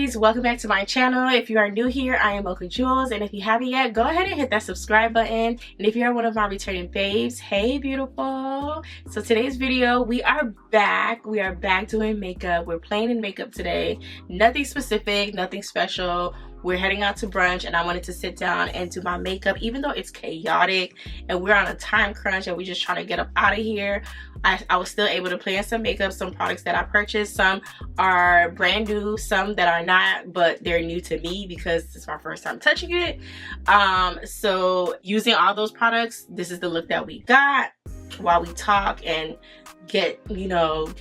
beauties, welcome back to my channel. If you are new here, I am Mocha Jules, and if you haven't yet, go ahead and hit that subscribe button. And if you're one of my returning babes, hey beautiful. So today's video, we are back doing makeup. We're playing in makeup today. Nothing specific, nothing special. We're heading out to brunch, and I wanted to sit down and do my makeup, even though it's chaotic and we're on a time crunch and we're just trying to get up out of here. I was still able to play in some makeup, some products that I purchased. Some are brand new, some that are not, but they're new to me because it's my first time touching it. So using all those products, this is the look that we got while we talk and get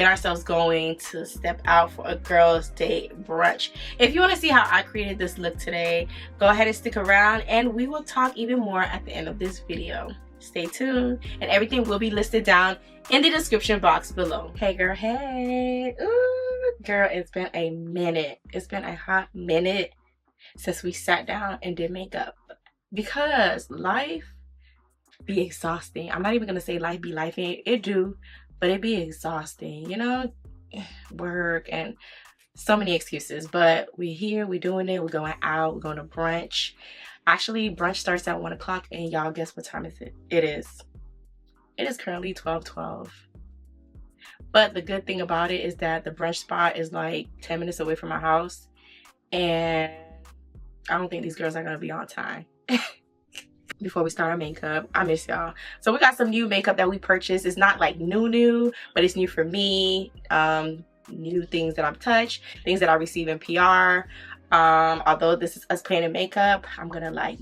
ourselves going to step out for a girls' day brunch. If you want to see how I created this look today, go ahead and stick around and we will talk even more at the end of this video. Stay tuned, and everything will be listed down in the description box below. Hey girl, hey. Ooh, girl, it's been a minute. It's been a hot minute since we sat down and did makeup, because life be exhausting. I'm not even gonna say life be lifing. It do, but it be exhausting, you know, work and so many excuses. But we're here, we're doing it, we're going out, we're going to brunch. Actually, brunch starts at 1 o'clock, and y'all guess what time is it? It is currently 12:12. But the good thing about it is that the brunch spot is like 10 minutes away from my house, and I don't think these girls are gonna be on time. Before we start our makeup, I miss y'all. So we got some new makeup that we purchased. It's not like new, but it's new for me. New things that I've touched, things that I receive in PR. Although this is us playing in makeup, I'm gonna like,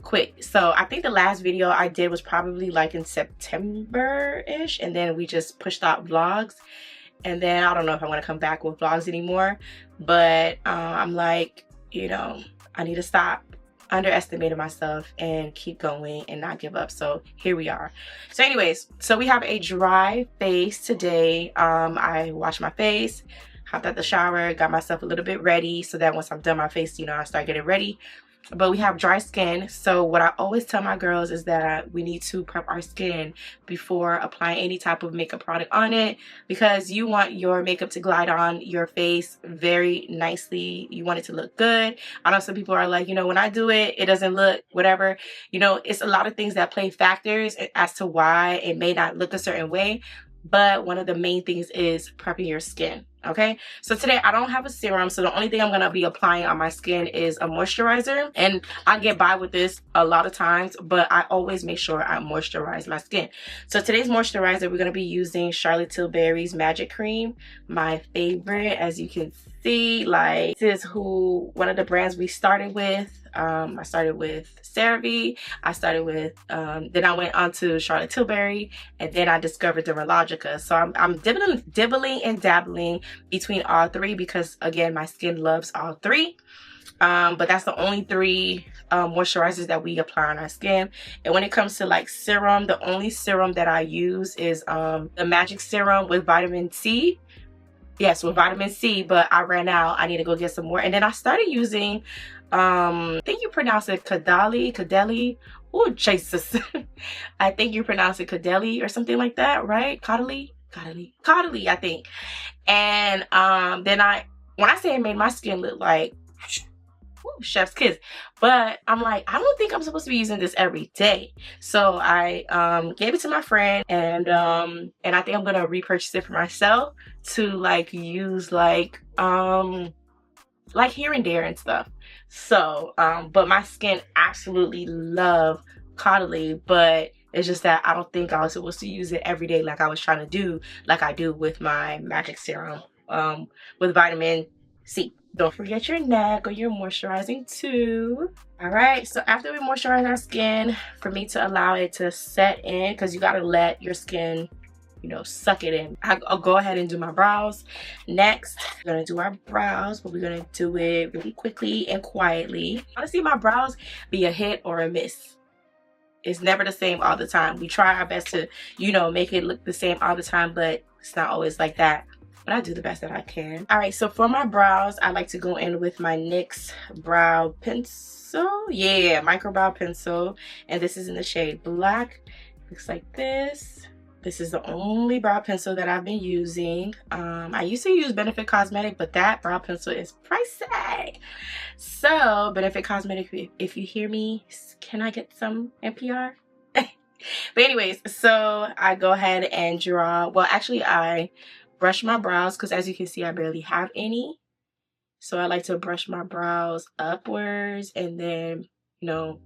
quick. So I think the last video I did was probably like in September-ish, and then we just pushed out vlogs. And then I don't know if I want to come back with vlogs anymore, but I'm like, I need to stop underestimating myself and keep going and not give up. So here we are. So anyways, so we have a dry face today. I washed my face, hopped out the shower, got myself a little bit ready so that once I'm done my face, I start getting ready. But we have dry skin, so what I always tell my girls is that we need to prep our skin before applying any type of makeup product on it, because you want your makeup to glide on your face very nicely. You want it to look good. I know some people are like, when I do it, it doesn't look whatever. It's a lot of things that play factors as to why it may not look a certain way. But one of the main things is prepping your skin. Okay, so today I don't have a serum, so the only thing I'm gonna be applying on my skin is a moisturizer, and I get by with this a lot of times, but I always make sure I moisturize my skin. So today's moisturizer, we're gonna be using Charlotte Tilbury's Magic Cream, my favorite. As you can see, like, this is one of the brands we started with. I started with CeraVe, then I went on to Charlotte Tilbury, and then I discovered Dermalogica. So I'm dibbling and dabbling between all three, because again, my skin loves all three. But that's the only three moisturizers that we apply on our skin. And when it comes to like serum, the only serum that I use is the Magic Serum with vitamin C. Yes, with vitamin C, but I ran out. I need to go get some more. And then I started using I think you pronounce it Cadeli. Oh Jesus. I think you pronounce it Cadeli or something like that, right? Cadeli, I think. And then when I say it made my skin look like chef's kiss, but I'm like, I don't think I'm supposed to be using this every day. So I gave it to my friend, and I think I'm gonna repurchase it for myself to like use like here and there and stuff. So but my skin absolutely love Caudalie, but it's just that I don't think I was supposed to use it every day like I was trying to do, like I do with my Magic Serum with vitamin C. Don't forget your neck or your moisturizing too. All right, so after we moisturize our skin, for me to allow it to set in, because you got to let your skin suck it in, I'll go ahead and do my brows next. We're gonna do our brows, but we're gonna do it really quickly and quietly. I want to see my brows be a hit or a miss. It's never the same all the time. We try our best to make it look the same all the time, but it's not always like that. But I do the best that I can. All right, so for my brows, I like to go in with my NYX brow pencil. Yeah, micro brow pencil, and this is in the shade Black. Looks like this. This is the only brow pencil that I've been using. I used to use Benefit Cosmetic, but that brow pencil is pricey. So Benefit Cosmetic, if you hear me, can I get some NPR? But anyways, so I go ahead and draw. Well, actually, I brush my brows because as you can see, I barely have any. So I like to brush my brows upwards and then, you know,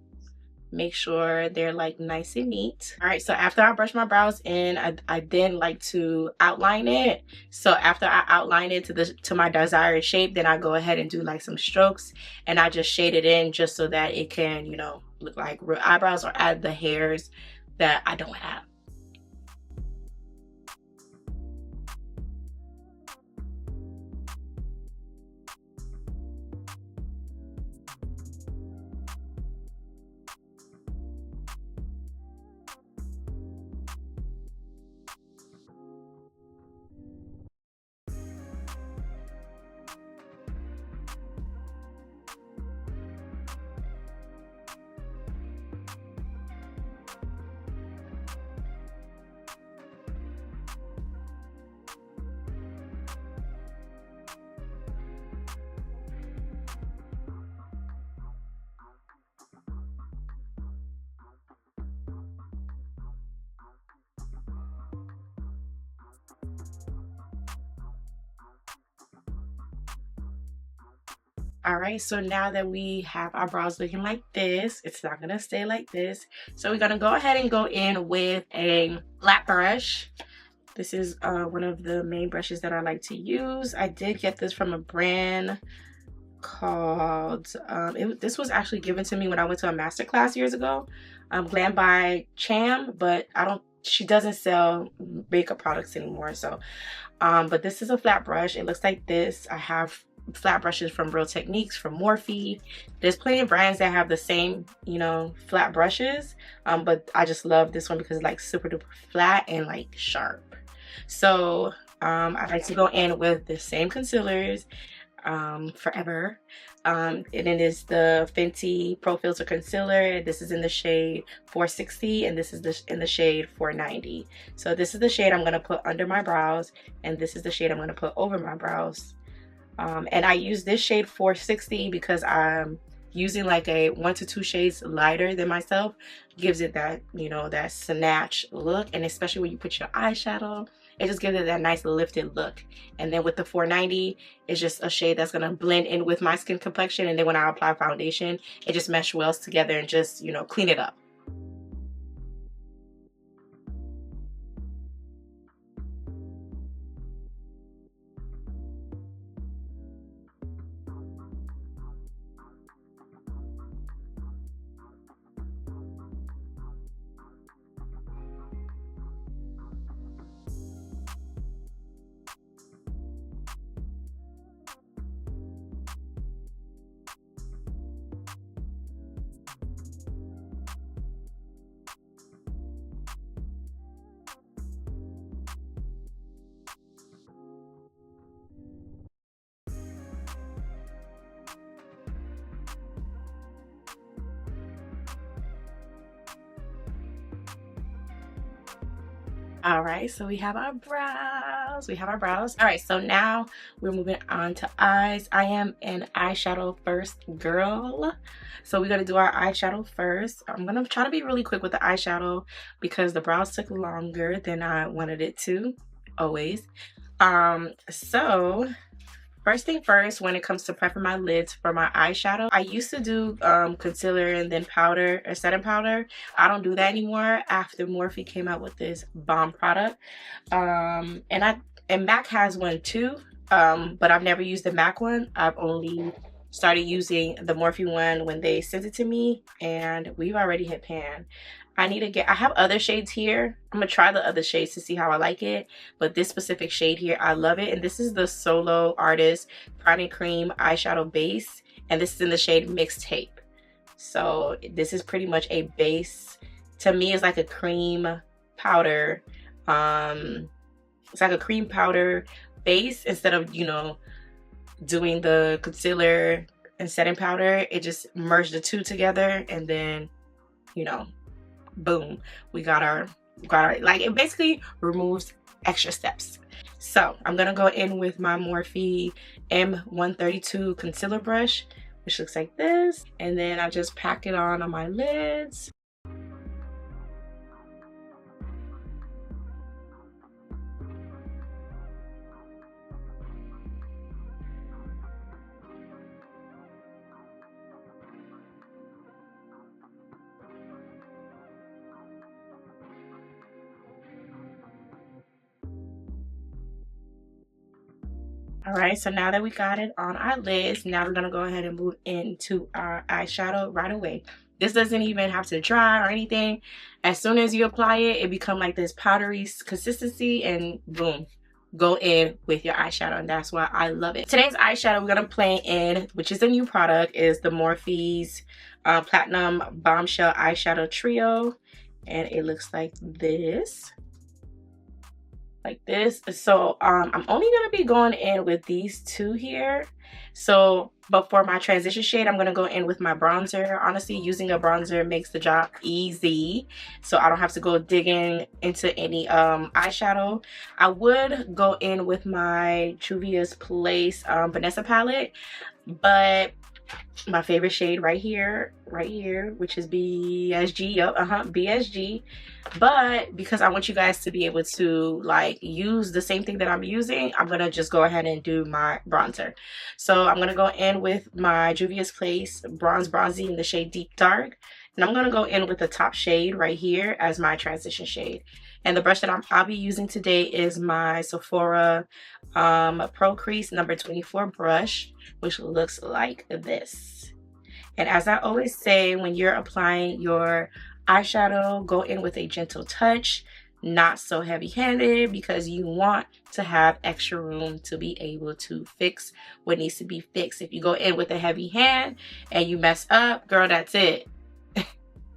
make sure they're like nice and neat. All right, so after I brush my brows in, I then like to outline it. So after I outline it to my desired shape, then I go ahead and do like some strokes, and I just shade it in just so that it can, you know, look like real eyebrows or add the hairs that I don't have. All right, so now that we have our brows looking like this, it's not gonna stay like this. So we're gonna go ahead and go in with a flat brush. This is one of the main brushes that I like to use. I did get this from a brand called, this was actually given to me when I went to a master class years ago. Glam by Cham, but she doesn't sell makeup products anymore. So, but this is a flat brush. It looks like this. I have flat brushes from Real Techniques, from Morphe. There's plenty of brands that have the same, you know, flat brushes, but I just love this one because it's like super duper flat and like sharp. So I like to go in with the same concealers forever, and it is the Fenty Pro Filter Concealer. This is in the shade 460 and this is in the shade 490. So this is the shade I'm going to put under my brows, and this is the shade I'm going to put over my brows. And I use this shade 460 because I'm using like a 1 to 2 shades lighter than myself. Gives it that, you know, that snatch look, and especially when you put your eyeshadow, it just gives it that nice lifted look. And then with the 490, it's just a shade that's gonna blend in with my skin complexion, and then when I apply foundation, it just meshes well together and just, you know, clean it up. All right, so we have our brows. All right, so now we're moving on to eyes. I am an eyeshadow first girl. So we're gonna do our eyeshadow first. I'm gonna try to be really quick with the eyeshadow because the brows took longer than I wanted it to, always. So first thing first, when it comes to prepping my lids for my eyeshadow, I used to do concealer and then powder or setting powder. I don't do that anymore after Morphe came out with this bomb product. And MAC has one too, but I've never used the MAC one. I've only started using the Morphe one when they sent it to me, and we've already hit pan. I have other shades here. I'm gonna try the other shades to see how I like it, but this specific shade here, I love it. And this is the Solo Artist Priming Cream Eyeshadow Base, and this is in the shade Mixtape. So this is pretty much a base. To me, it's like a cream powder. It's like a cream powder base instead of, you know, doing the concealer and setting powder. It just merged the two together, and then, you know, boom, we got our got it. Like, it basically removes extra steps. So I'm gonna go in with my Morphe M132 concealer brush, which looks like this, and then I just pack it on my lids. All right, so now that we got it on our lids, now we're gonna go ahead and move into our eyeshadow right away. This doesn't even have to dry or anything. As soon as you apply it, it becomes like this powdery consistency, and boom, go in with your eyeshadow, and that's why I love it. Today's eyeshadow we're gonna play in, which is a new product, is the Morphe's Platinum Bombshell Eyeshadow Trio, and it looks like this. Like this. So I'm only gonna be going in with these two here. So, but for my transition shade, I'm gonna go in with my bronzer. Honestly, using a bronzer makes the job easy, so I don't have to go digging into any eyeshadow. I would go in with my Juvia's Place Vanessa palette, but my favorite shade right here, which is BSG. Yep, BSG. But because I want you guys to be able to like use the same thing that I'm using, I'm gonna just go ahead and do my bronzer. So I'm gonna go in with my Juvia's Place Bronzy in the shade Deep Dark, and I'm gonna go in with the top shade right here as my transition shade. And the brush that I'll be using today is my Sephora Pro Crease number 24 brush, which looks like this. And as I always say, when you're applying your eyeshadow, go in with a gentle touch, not so heavy-handed, because you want to have extra room to be able to fix what needs to be fixed. If you go in with a heavy hand and you mess up, girl, that's it.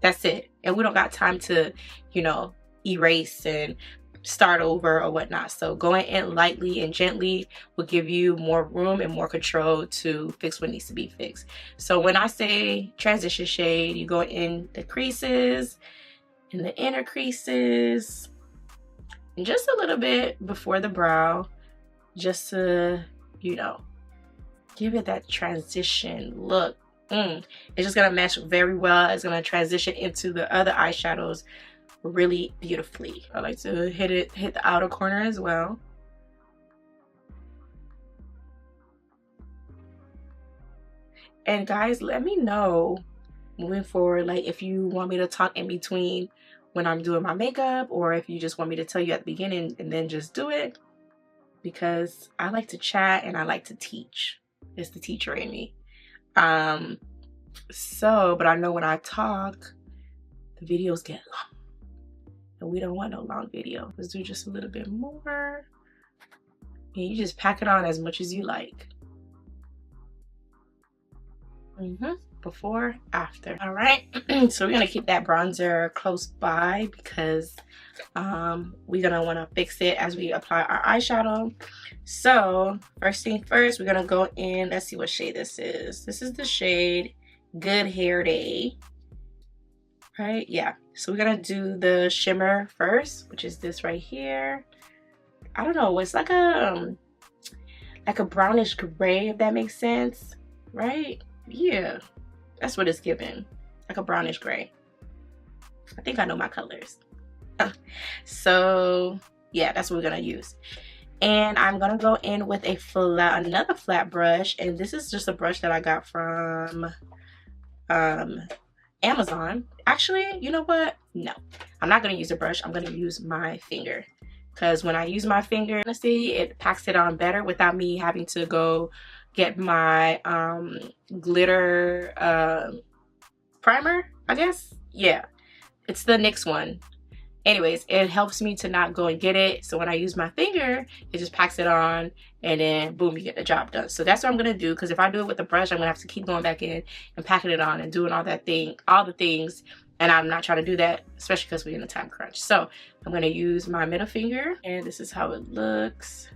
That's it. And we don't got time to, you know, erase and start over or whatnot. So going in lightly and gently will give you more room and more control to fix what needs to be fixed. So when I say transition shade, you go in the creases, in the inner creases, and just a little bit before the brow, just to, you know, give it that transition look. It's just gonna mesh very well. It's gonna transition into the other eyeshadows really beautifully. I like to hit the outer corner as well. And guys, let me know moving forward, like if you want me to talk in between when I'm doing my makeup, or if you just want me to tell you at the beginning and then just do it, because I like to chat and I like to teach. It's the teacher in me. But I know when I talk, the videos get long. And we don't want no long video. Let's do just a little bit more. And you just pack it on as much as you like. Before, after. All right. So we're gonna keep that bronzer close by, because we're gonna want to fix it as we apply our eyeshadow. So first thing first, we're gonna go in. Let's see what shade this is. This is the shade Good Hair Day. Right, yeah. So we're gonna do the shimmer first, which is this right here. I don't know, it's like a brownish gray, if that makes sense, right? Yeah, that's what it's giving, like a brownish gray. I think I know my colors. So yeah, that's what we're gonna use. And I'm gonna go in with another flat brush, and this is just a brush that I got from Amazon. Actually, you know what? No, I'm not gonna use a brush. I'm gonna use my finger, because when I use my finger, honestly, it packs it on better without me having to go get my glitter primer, I guess. Yeah, it's the NYX one. Anyways, it helps me to not go and get it. So when I use my finger, it just packs it on, and then boom, you get the job done. So that's what I'm gonna do, because if I do it with a brush, I'm gonna have to keep going back in and packing it on and doing all the things. And I'm not trying to do that, especially because we're in a time crunch. So I'm gonna use my middle finger, and this is how it looks.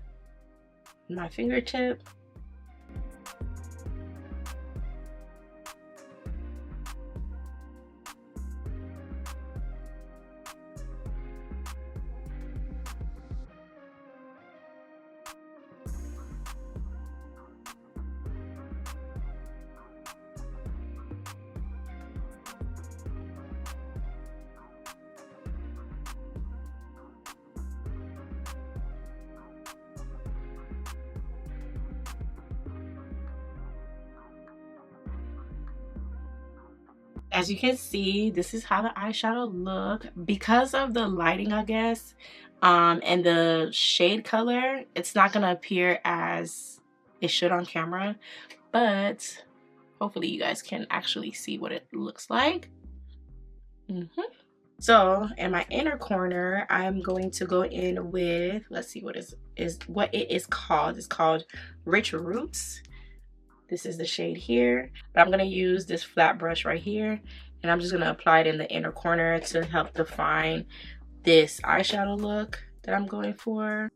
My fingertip. as you can see, this is how the eyeshadow look. Because of the lighting, I guess, and the shade color, it's not gonna appear as it should on camera, but hopefully you guys can actually see what it looks like. So in my inner corner, I'm going to go in with, let's see what what it is called. It's called Rich Roots. This is the shade here, but I'm gonna use this flat brush right here, and I'm just gonna apply it in the inner corner to help define this eyeshadow look that I'm going for.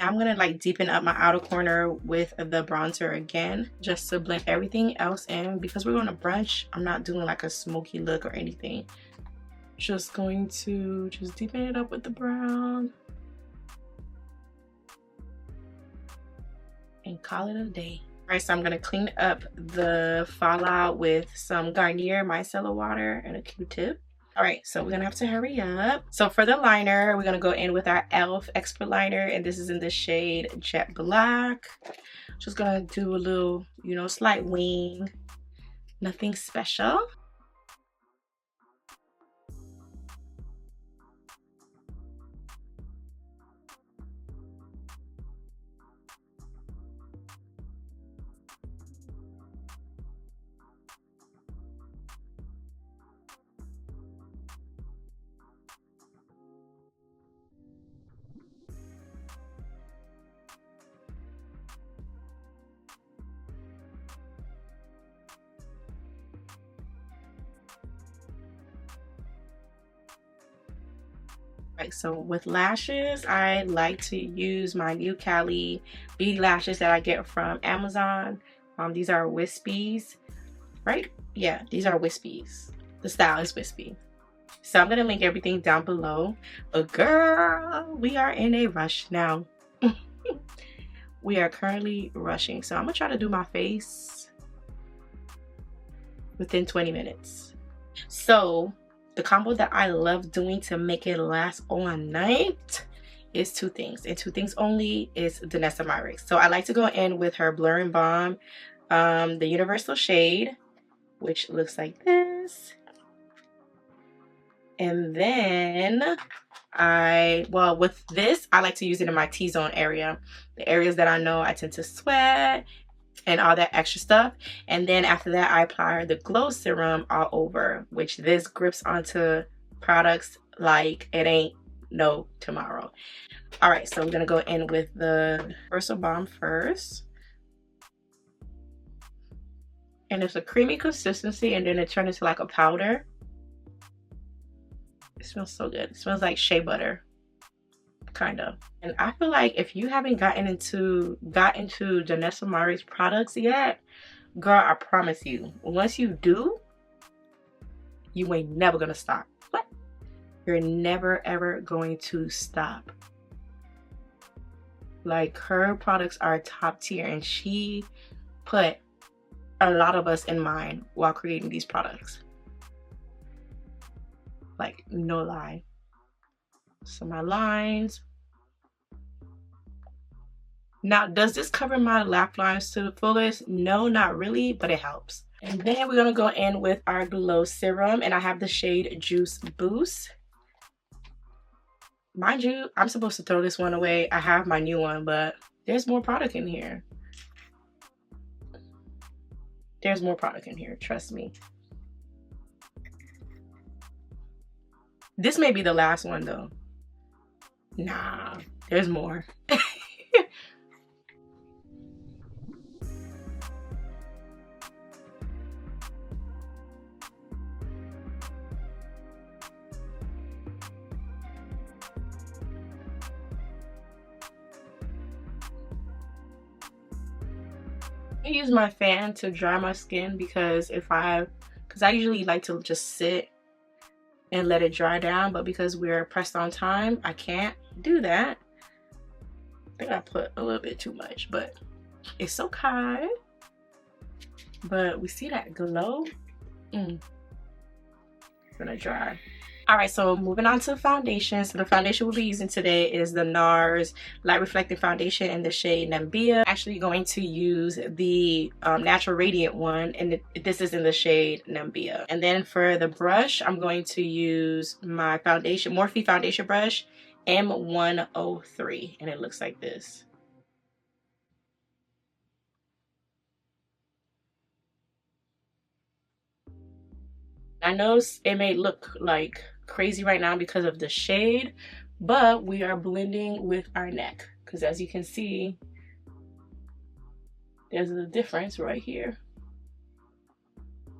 I'm gonna like deepen up my outer corner with the bronzer again, just to blend everything else in. Because we're going to brunch, I'm not doing like a smoky look or anything. Just going to just deepen it up with the brown and call it a day. All right, so I'm gonna clean up the fallout with some Garnier micellar water and a Q-tip. All right, so we're gonna have to hurry up. So for the liner, we're gonna go in with our e.l.f. Expert Liner, and this is in the shade Jet Black. Just gonna do a little, you know, slight wing, nothing special. Right, so with lashes, I like to use my new Cali Beauty lashes that I get from Amazon. These are wispies, right? Yeah, these are wispies. The style is wispy. So I'm gonna link everything down below. But girl, we are in a rush now. We are currently rushing. So I'm gonna try to do my face within 20 minutes. So the combo that I love doing to make it last all night is two things, and two things only, is Danessa Myricks. So I like to go in with her Blur and Balm, the Universal shade, which looks like this. And then with this, I like to use it in my T-zone area, the areas that I know I tend to sweat and all that extra stuff. And then after that, I apply the glow serum all over, which this grips onto products like it ain't no tomorrow. All right, so I'm gonna go in with the Universal Balm first, and it's a creamy consistency, and then it turns into like a powder. It smells so good. It smells like shea butter, kind of. And I feel like if you haven't got into Danessa Myricks products yet, girl, I promise you, once you do, you ain't never gonna stop. What? You're never ever going to stop. Like, her products are top tier, and she put a lot of us in mind while creating these products. Like, no lie. So my lines. Now, does this cover my lap lines to the fullest? No, not really, but it helps. And then we're gonna go in with our glow serum, and I have the shade Juice Boost. Mind you, I'm supposed to throw this one away. I have my new one, but there's more product in here. There's more product in here, trust me. This may be the last one though. Nah, there's more. I use my fan to dry my skin because I usually like to just sit and let it dry down, but because we're pressed on time, I can't do that. I think I put a little bit too much, but it's okay. But we see that glow. gonna dry. All right, so moving on to foundation. So the foundation we'll be using today is the NARS Light Reflecting Foundation in the shade Nambia. I'm actually going to use the Natural Radiant one, and this is in the shade Nambia. And then for the brush, I'm going to use my foundation, Morphe foundation brush, M103, and it looks like this. I know it may look like crazy right now because of the shade, but we are blending with our neck, because as you can see, there's a difference right here.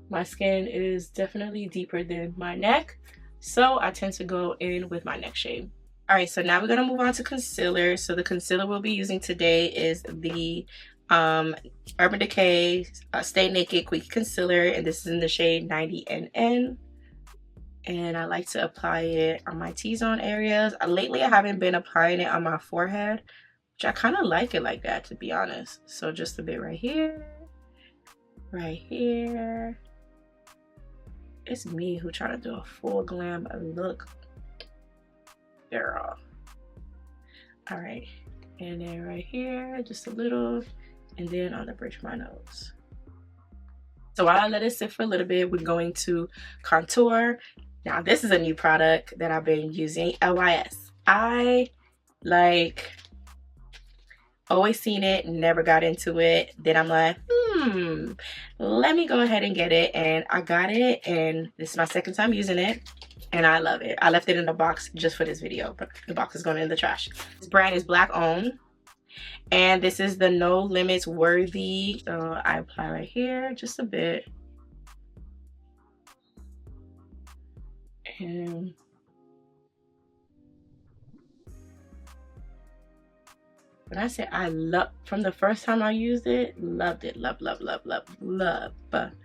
My skin is definitely deeper than my neck, so I tend to go in with my neck shade. All right, so now we're gonna move on to concealer. So the concealer we'll be using today is the Urban Decay Stay Naked Quickie Concealer, and this is in the shade 90NN. And I like to apply it on my T-zone areas. Lately, I haven't been applying it on my forehead, which I kind of like it like that, to be honest. So just a bit right here, right here. It's me who trying to do a full glam look, girl. All right, and then right here, just a little, and then on the bridge of my nose. So while I let it sit for a little bit, we're going to contour. Now this is a new product that I've been using, LYS. I always seen it, never got into it. Then I'm like, let me go ahead and get it. And I got it, and this is my second time using it, and I love it. I left it in the box just for this video, but the box is going in the trash. This brand is Black owned, and this is the No Limits Worthy. So I apply right here, just a bit. And when I say I love, from the first time I used it, loved it, love. And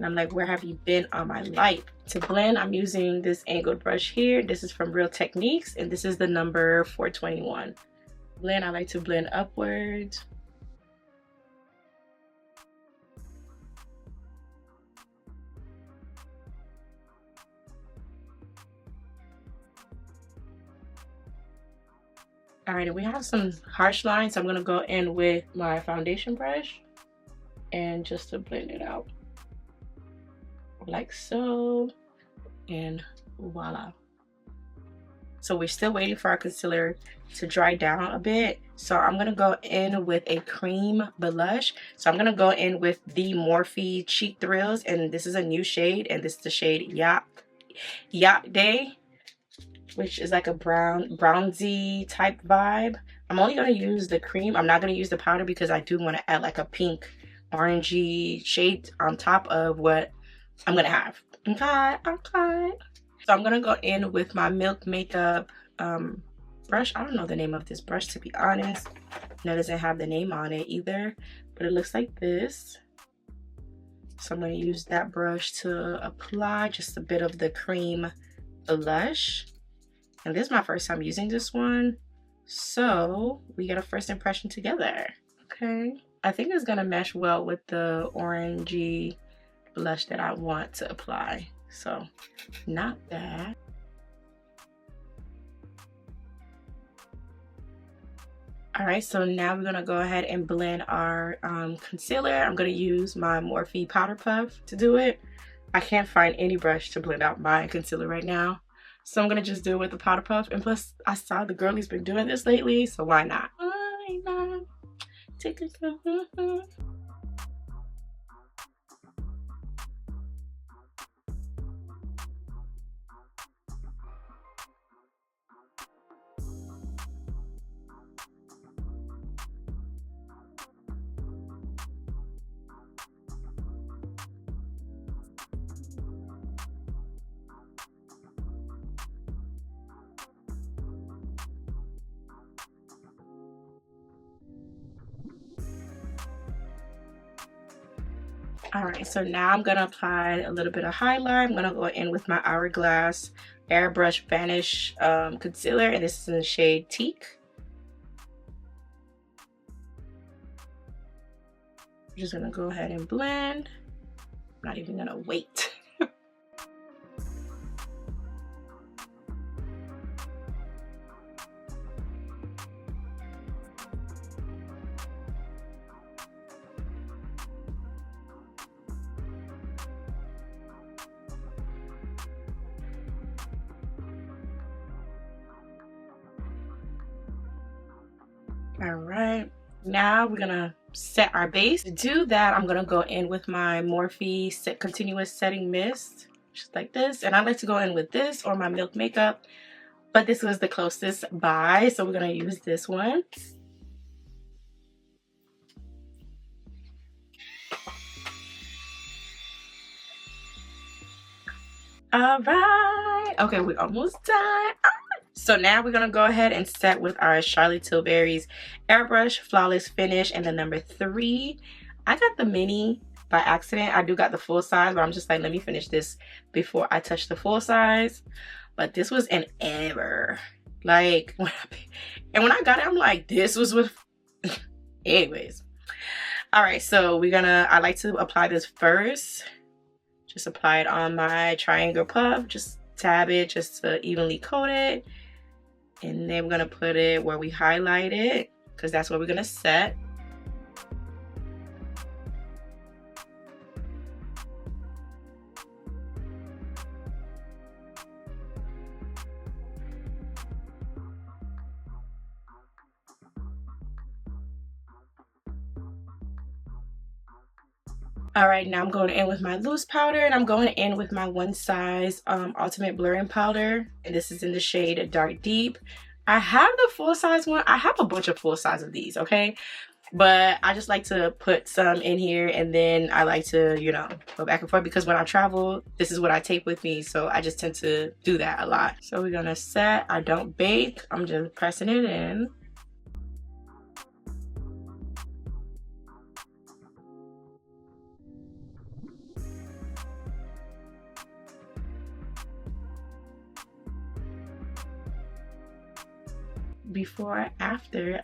I'm like, where have you been all my life? To blend, I'm using this angled brush here. This is from Real Techniques, and this is the number 421. Blend, I like to blend upwards. All right, and we have some harsh lines, so I'm gonna go in with my foundation brush and just to blend it out like so, and voila. So we're still waiting for our concealer to dry down a bit, so I'm gonna go in with a cream blush. So I'm gonna go in with the Morphe Cheek Thrills, and this is a new shade, and this is the shade Yacht Day, which is like a bronzy type vibe. I'm only gonna use the cream. I'm not gonna use the powder because I do want to add like a pink orangey shade on top of what I'm gonna have. Okay. So I'm gonna go in with my Milk Makeup brush. I don't know the name of this brush, to be honest. And it doesn't have the name on it either, but it looks like this. So I'm gonna use that brush to apply just a bit of the cream blush. And this is my first time using this one, so we get a first impression together. Okay, I think it's gonna mesh well with the orangey blush that I want to apply, so not bad. All right, so now we're gonna go ahead and blend our concealer. I'm gonna use my Morphe Powder Puff to do it. I can't find any brush to blend out my concealer right now, so I'm gonna just do it with the Powder Puff. And plus, I saw the girlies been doing this lately, so why not? Why not? Take a go. All right, so now I'm gonna apply a little bit of highlight. I'm gonna go in with my Hourglass Airbrush Vanish concealer, and this is in the shade Teak. I'm just gonna go ahead and blend. I'm not even gonna wait. All right, now we're gonna set our base. To do that, I'm gonna go in with my Morphe Continuous Setting Mist, just like this. And I like to go in with this or my Milk Makeup, but this was the closest by, so we're gonna use this one. All right, okay, we're almost done. So now we're gonna go ahead and set with our Charlotte Tilbury's Airbrush Flawless Finish and the number 3. I got the mini by accident. I do got the full size, but I'm just like, let me finish this before I touch the full size. But this was an error. Like, when I got it, I'm like, this was with anyways. All right, so I like to apply this first. Just apply it on my triangle puff, just tab it just to evenly coat it. And then we're gonna put it where we highlight it, because that's where we're gonna set. All right, now I'm going in with my loose powder, and I'm going in with my One Size Ultimate Blurring Powder. And this is in the shade Dark Deep. I have the full size one. I have a bunch of full size of these, okay? But I just like to put some in here, and then I like to, you know, go back and forth, because when I travel, this is what I take with me. So I just tend to do that a lot. So we're gonna set. I don't bake. I'm just pressing it in. Before, after.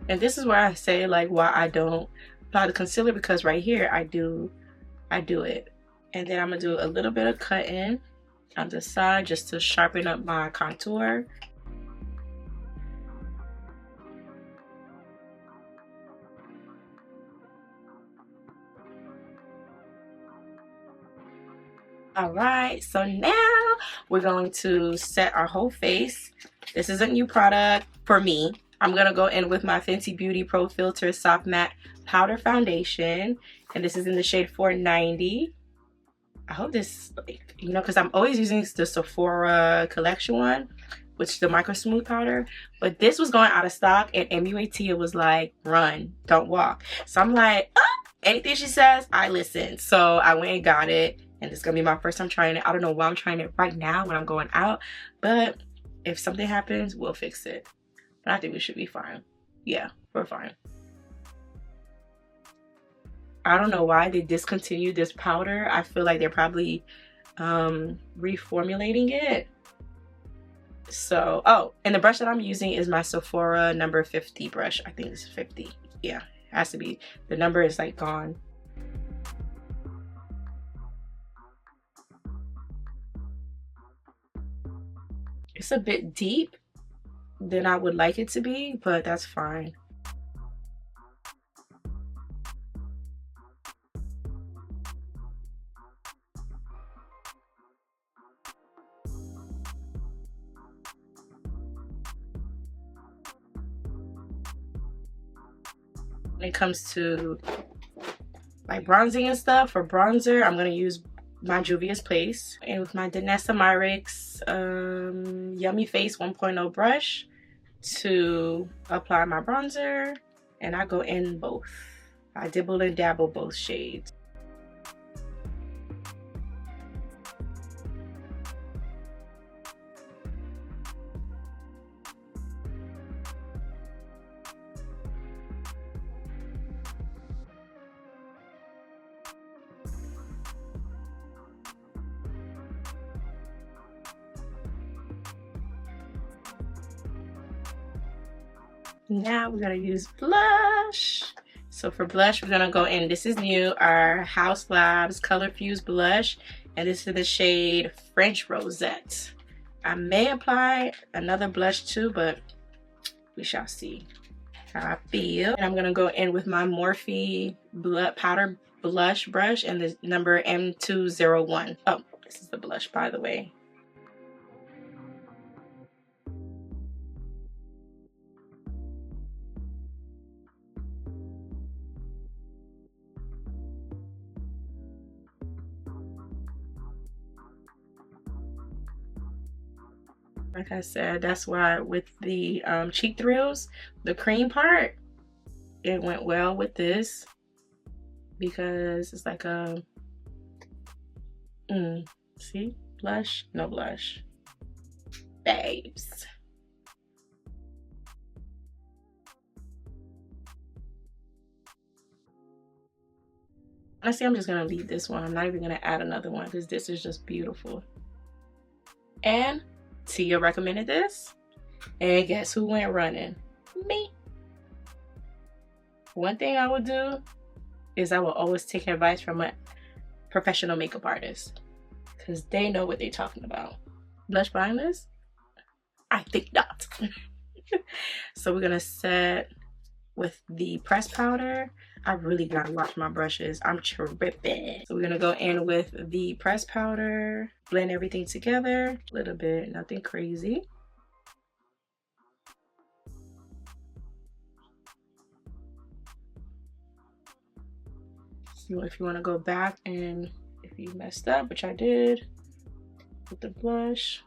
And this is where I say like why I don't apply the concealer, because right here I do it. And then I'm gonna do a little bit of cutting on the side just to sharpen up my contour. All right, so now we're going to set our whole face. This is a new product for me. I'm gonna go in with my Fenty Beauty Pro Filter Soft Matte Powder Foundation, and this is in the shade 490. I hope this, like, you know, because I'm always using the Sephora collection one, which is the Micro Smooth powder, but this was going out of stock, and MUAT was like, run, don't walk. So I'm like, anything she says, I listen. So I went and got it, and it's gonna be my first time trying it. I don't know why I'm trying it right now when I'm going out, but if something happens, we'll fix it. But I think we should be fine. Yeah, we're fine. I don't know why they discontinued this powder. I feel like they're probably reformulating it. So, oh, and the brush that I'm using is my Sephora number 50 brush. I think it's 50. Yeah, it has to be. The number is like gone. It's a bit deep than I would like it to be, but that's fine. When it comes to like bronzing and stuff, for bronzer, I'm gonna use my Juvia's Place, and with my Danessa Myricks Yummy Face 1.0 brush to apply my bronzer, and I go in both. I dibble and dabble both shades. Now we're gonna use blush. So for blush, we're gonna go in, this is new, our Haus Laubs Color Fuse Blush, and this is the shade French Rosette. I may apply another blush too, but we shall see how I feel. And I'm gonna go in with my Morphe powder blush brush and the number M201. Oh, this is the blush, by the way. Like I said, that's why with the cheek thrills, the cream part, it went well with this because it's like a, see, blush, no blush, babes. Honestly, I'm just gonna leave this one. I'm not even gonna add another one because this is just beautiful. And Tia recommended this, and guess who went running? Me. One thing I would do is I will always take advice from a professional makeup artist because they know what they're talking about. Blush behind this? I think not. So we're gonna set with the pressed powder. I really gotta wash my brushes. I'm tripping. So we're gonna go in with the pressed powder, blend everything together a little bit, nothing crazy. So if you want to go back and if you messed up, which I did, with the blush.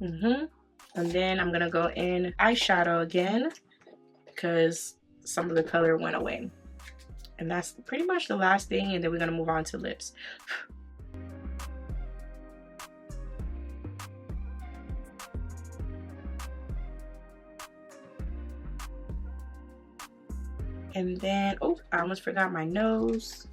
And then I'm gonna go in eyeshadow again because some of the color went away. And that's pretty much the last thing, and then we're gonna move on to lips. And then, oh, I almost forgot my nose.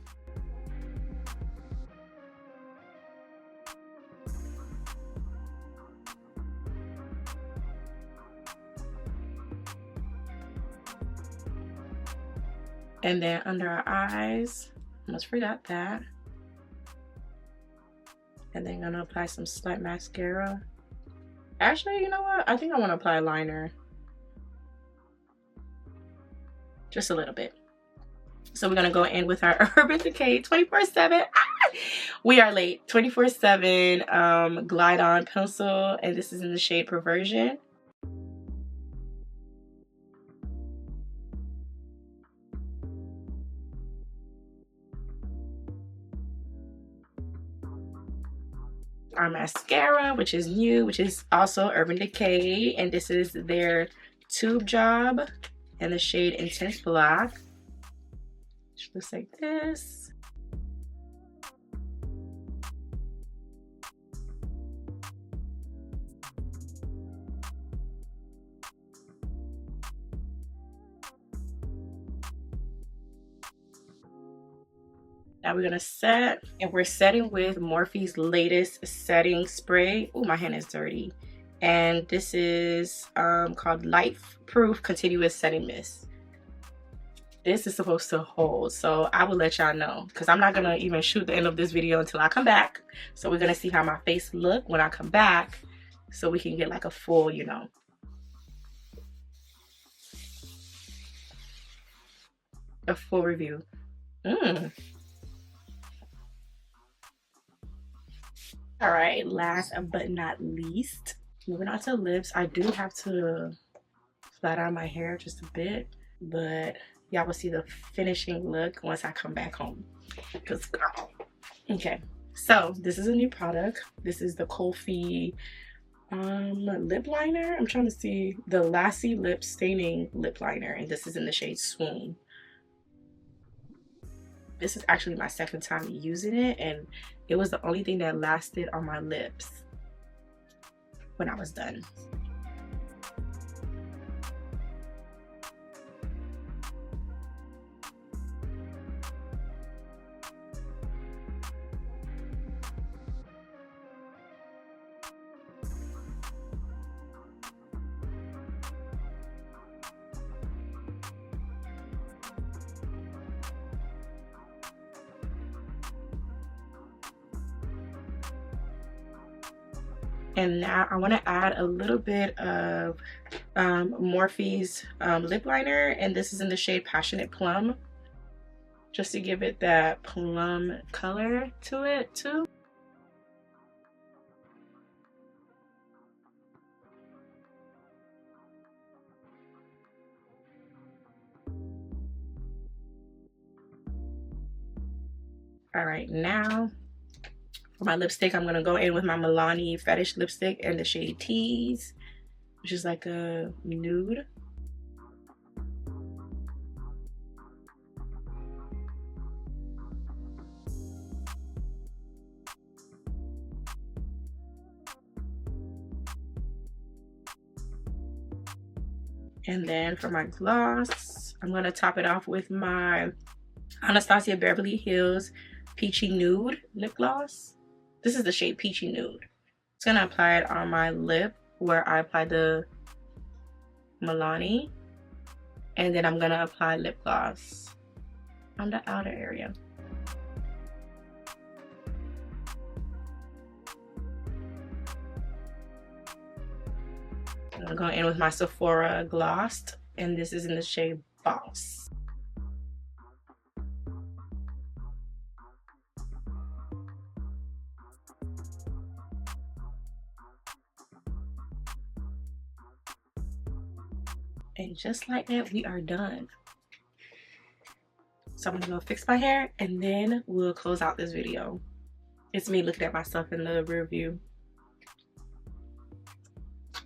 And then under our eyes, almost forgot that. And then I'm gonna apply some slight mascara. Actually, you know what? I think I wanna apply a liner. Just a little bit. So we're gonna go in with our Urban Decay 24/7. We are late. 24/7 Glide On Pencil, and this is in the shade Perversion. Our mascara, which is new, which is also Urban Decay, and this is their Tube Job in the shade Intense Black. Which looks like this. Now we're gonna set, and we're setting with Morphe's latest setting spray. Oh, my hand is dirty. And this is called Life Proof Continuous Setting Mist. This is supposed to hold, so I will let y'all know because I'm not gonna even shoot the end of this video until I come back. So we're gonna see how my face look when I come back, so we can get like a full, you know, a full review. All right, last but not least, moving on to lips. I do have to flat iron my hair just a bit, but y'all will see the finishing look once I come back home. Cause girl. Okay, so this is a new product. This is the Quickie lip liner. I'm trying to see the Lassie lip staining lip liner, and this is in the shade Swoon. This is actually my second time using it, and it was the only thing that lasted on my lips when I was done. And now I want to add a little bit of Morphe's lip liner, and this is in the shade Passionate Plum, just to give it that plum color to it too. All right, now for my lipstick, I'm gonna go in with my Milani Fetish lipstick in the shade Tease, which is like a nude. And then for my gloss, I'm gonna top it off with my Anastasia Beverly Hills Peachy Nude lip gloss. This is the shade Peachy Nude. It's gonna apply it on my lip where I applied the Milani, and then I'm gonna apply lip gloss on the outer area. I'm going in with my Sephora gloss, and this is in the shade Boss. And just like that, we are done. So I'm gonna go fix my hair and then we'll close out this video. It's me looking at myself in the rear view.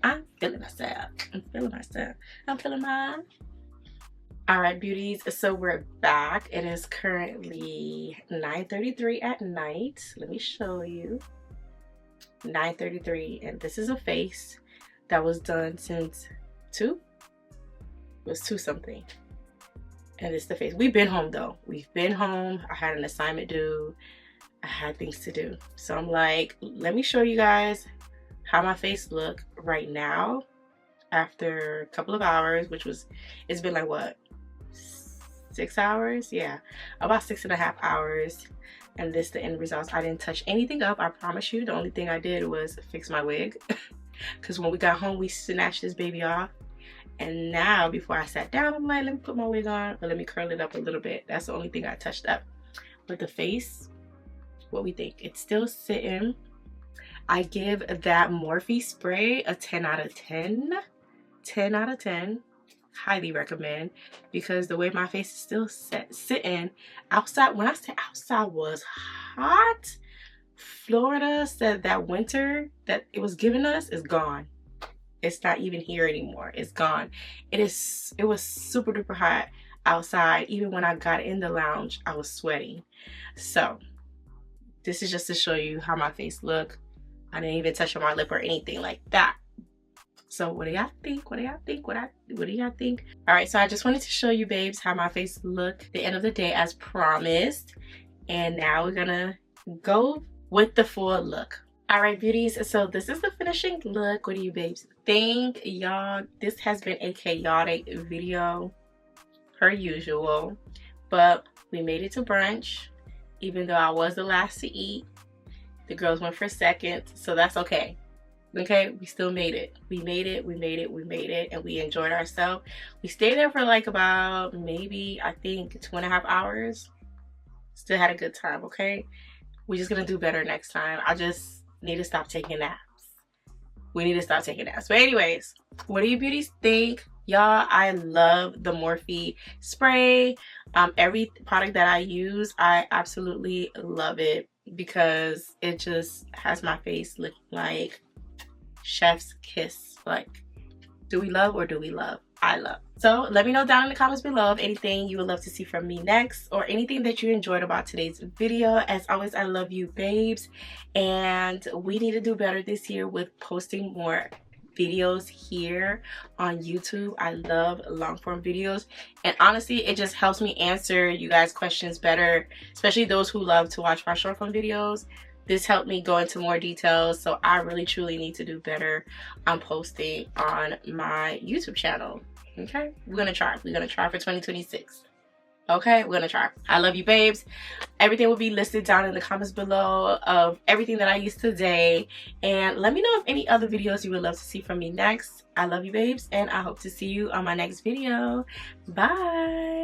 I'm feeling myself. I'm feeling myself. I'm feeling mine. All right, beauties. So we're back. It is currently 9:33 at night. Let me show you. 9:33, and this is a face that was done since 2. It was 2 something. And it's the face. We've been home though. We've been home. I had an assignment due. I had things to do. So I'm like, let me show you guys how my face look right now after a couple of hours, which was, it's been like what, 6 hours? Yeah, about 6.5 hours. And this the end results. I didn't touch anything up, I promise you. The only thing I did was fix my wig because when we got home we snatched this baby off. And now before I sat down, I'm like, let me put my wig on, but let me curl it up a little bit. That's the only thing I touched up. With the face, what we think? It's still sitting. I give that Morphe spray a 10 out of 10. 10 out of 10. Highly recommend, because the way my face is still sitting outside, when I say outside was hot, Florida said that winter that it was giving us is gone. It's not even here anymore. It's gone. It was super duper hot outside. Even when I got in the lounge, I was sweating. So this is just to show you how my face look. I didn't even touch on my lip or anything like that. So what do y'all think? What do y'all think? What do y'all think? All right, so I just wanted to show you babes how my face look at the end of the day as promised. And now we're gonna go with the full look. All right, beauties, so this is the finishing look. What do you babes think? Y'all, this has been a chaotic video per usual, but we made it to brunch. Even though I was the last to eat, the girls went for second, so that's okay. Okay, we still made it. We made it, we made it, we made it, and we enjoyed ourselves. We stayed there for like about maybe, I think, 2.5 hours. Still had a good time, okay? We're just gonna do better next time. I just need to stop taking naps. We need to stop taking naps. But anyways, what do you beauties think? Y'all, I love the Morphe spray. Every product that I use, I absolutely love it because it just has my face looking like chef's kiss. Like, do we love or do we love? I love. So let me know down in the comments below of anything you would love to see from me next, or anything that you enjoyed about today's video. As always, I love you babes, and we need to do better this year with posting more videos here on YouTube. I love long form videos, and honestly it just helps me answer you guys questions better, especially those who love to watch my short form videos. This helped me go into more details, so I really truly need to do better on posting on my YouTube channel. Okay, we're gonna try for 2026. Okay, we're gonna try. I love you, babes. Everything will be listed down in the comments below of everything that I used today. And let me know of any other videos you would love to see from me next. I love you, babes, and I hope to see you on my next video. Bye.